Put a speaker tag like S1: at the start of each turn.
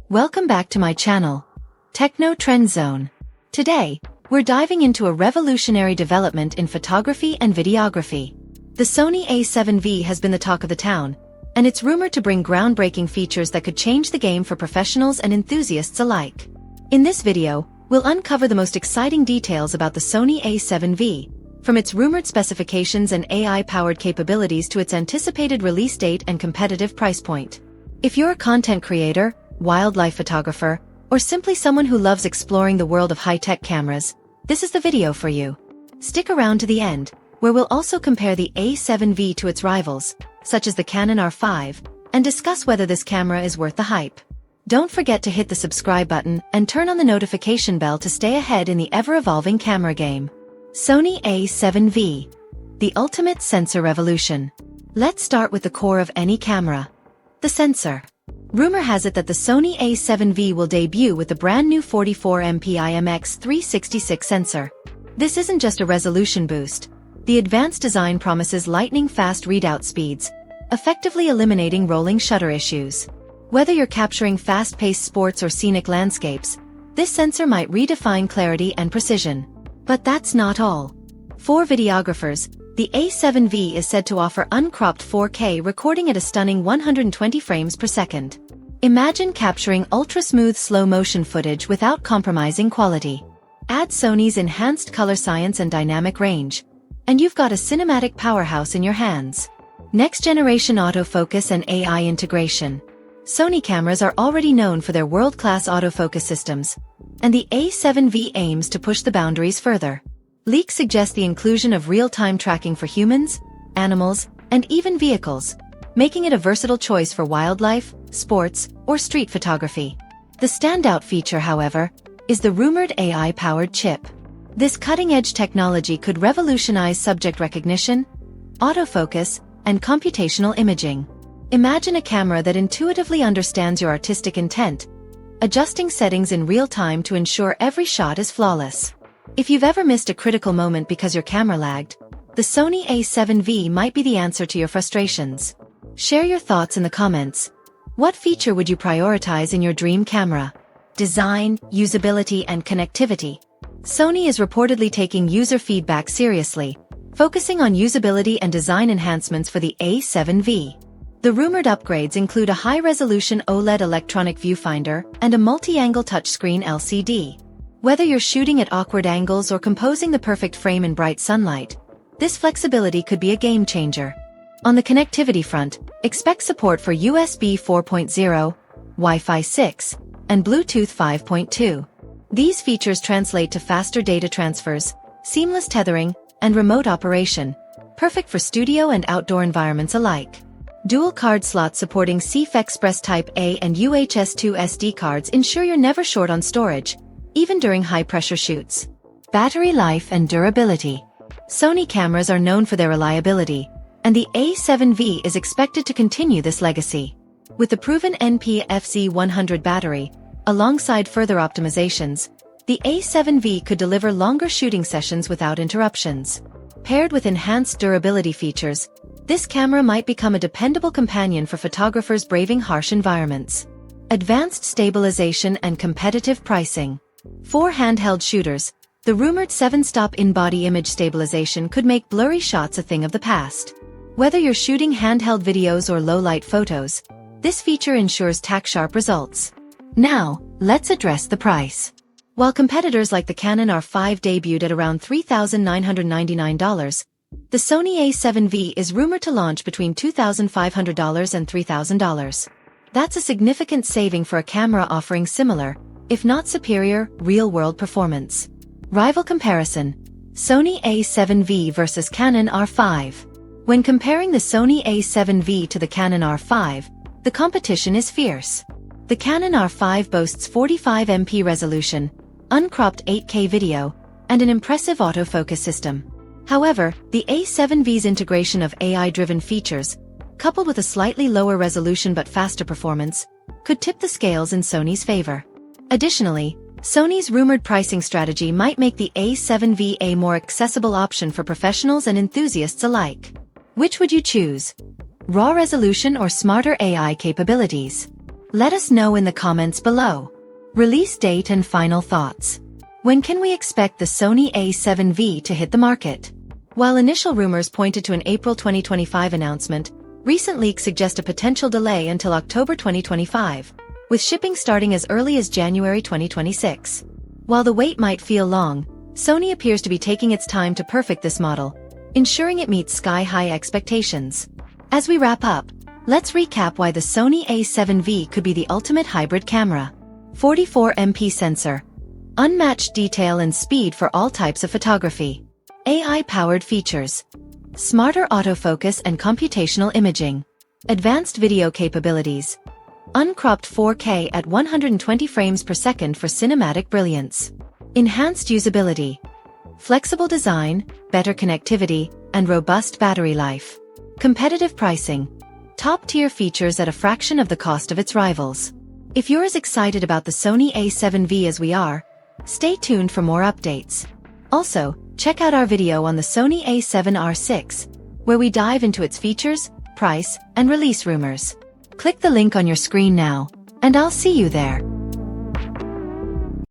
S1: Welcome back to my channel, Techno Trend Zone. Today, we're diving into a revolutionary development in photography and videography. The Sony A7 V has been the talk of the town, and it's rumored to bring groundbreaking features that could change the game for professionals and enthusiasts alike. In this video, we'll uncover the most exciting details about the Sony A7 V, from its rumored specifications and AI-powered capabilities to its anticipated release date and competitive price point. If you're a content creator, wildlife photographer, or simply someone who loves exploring the world of high-tech cameras, this is the video for you. Stick around to the end, where we'll also compare the A7 V to its rivals, such as the Canon R5, and discuss whether this camera is worth the hype. Don't forget to hit the subscribe button and turn on the notification bell to stay ahead in the ever-evolving camera game. Sony A7 V, the ultimate sensor revolution. Let's start with the core of any camera, the sensor. Rumor has it that the Sony A7 V will debut with the brand new 44MP IMX366 sensor. This isn't just a resolution boost. The advanced design promises lightning-fast readout speeds, effectively eliminating rolling shutter issues. Whether you're capturing fast-paced sports or scenic landscapes, this sensor might redefine clarity and precision. But that's not all. For videographers, the A7 V is said to offer uncropped 4K recording at a stunning 120 frames per second. Imagine capturing ultra-smooth slow-motion footage without compromising quality. Add Sony's enhanced color science and dynamic range, and you've got a cinematic powerhouse in your hands. Next-generation autofocus and AI integration. Sony cameras are already known for their world-class autofocus systems, and the A7 V aims to push the boundaries further. Leaks suggest the inclusion of real-time tracking for humans, animals, and even vehicles, making it a versatile choice for wildlife, sports, or street photography. The standout feature, however, is the rumored AI-powered chip. This cutting-edge technology could revolutionize subject recognition, autofocus, and computational imaging. Imagine a camera that intuitively understands your artistic intent, adjusting settings in real time to ensure every shot is flawless. If you've ever missed a critical moment because your camera lagged, the Sony A7 V might be the answer to your frustrations. Share your thoughts in the comments. What feature would you prioritize in your dream camera? Design, usability, and connectivity. Sony is reportedly taking user feedback seriously, focusing on usability and design enhancements for the A7 V. The rumored upgrades include a high-resolution OLED electronic viewfinder and a multi-angle touchscreen LCD. Whether you're shooting at awkward angles or composing the perfect frame in bright sunlight, this flexibility could be a game-changer. On the connectivity front, expect support for USB 4.0, Wi-Fi 6, and Bluetooth 5.2. These features translate to faster data transfers, seamless tethering, and remote operation, perfect for studio and outdoor environments alike. Dual card slots supporting CF Express Type A and UHS-2 SD cards ensure you're never short on storage, even during high-pressure shoots. Battery life and durability. Sony cameras are known for their reliability, and the A7 V is expected to continue this legacy. With the proven NP-FC100 battery, alongside further optimizations, the A7 V could deliver longer shooting sessions without interruptions. Paired with enhanced durability features, this camera might become a dependable companion for photographers braving harsh environments. Advanced stabilization and competitive pricing. For handheld shooters, the rumored 7-stop in-body image stabilization could make blurry shots a thing of the past. Whether you're shooting handheld videos or low-light photos, this feature ensures tack-sharp results. Now, let's address the price. While competitors like the Canon R5 debuted at around $3,999, the Sony A7 V is rumored to launch between $2,500 and $3,000. That's a significant saving for a camera offering similar, if not superior, real-world performance. Rival comparison: Sony A7 V versus Canon R5. When comparing the Sony A7 V to the Canon R5, the competition is fierce. The Canon R5 boasts 45MP resolution, uncropped 8K video, and an impressive autofocus system. However, the A7 V's integration of AI-driven features, coupled with a slightly lower resolution but faster performance, could tip the scales in Sony's favor. Additionally, Sony's rumored pricing strategy might make the A7 V a more accessible option for professionals and enthusiasts alike. Which would you choose? Raw resolution or smarter AI capabilities? Let us know in the comments below. Release date and final thoughts. When can we expect the Sony A7 V to hit the market? While initial rumors pointed to an April 2025 announcement, recent leaks suggest a potential delay until October 2025, with shipping starting as early as January 2026. While the wait might feel long, Sony appears to be taking its time to perfect this model, ensuring it meets sky-high expectations. As we wrap up, let's recap why the Sony A7 V could be the ultimate hybrid camera. 44MP sensor. Unmatched detail and speed for all types of photography. AI-powered features. Smarter autofocus and computational imaging. Advanced video capabilities. Uncropped 4K at 120 frames per second for cinematic brilliance. Enhanced usability. Flexible design, better connectivity, and robust battery life. Competitive pricing. Top-tier features at a fraction of the cost of its rivals. If you're as excited about the Sony A7 V as we are, stay tuned for more updates. Also, check out our video on the Sony A7 R6, where we dive into its features, price, and release rumors. Click the link on your screen now, and I'll see you there.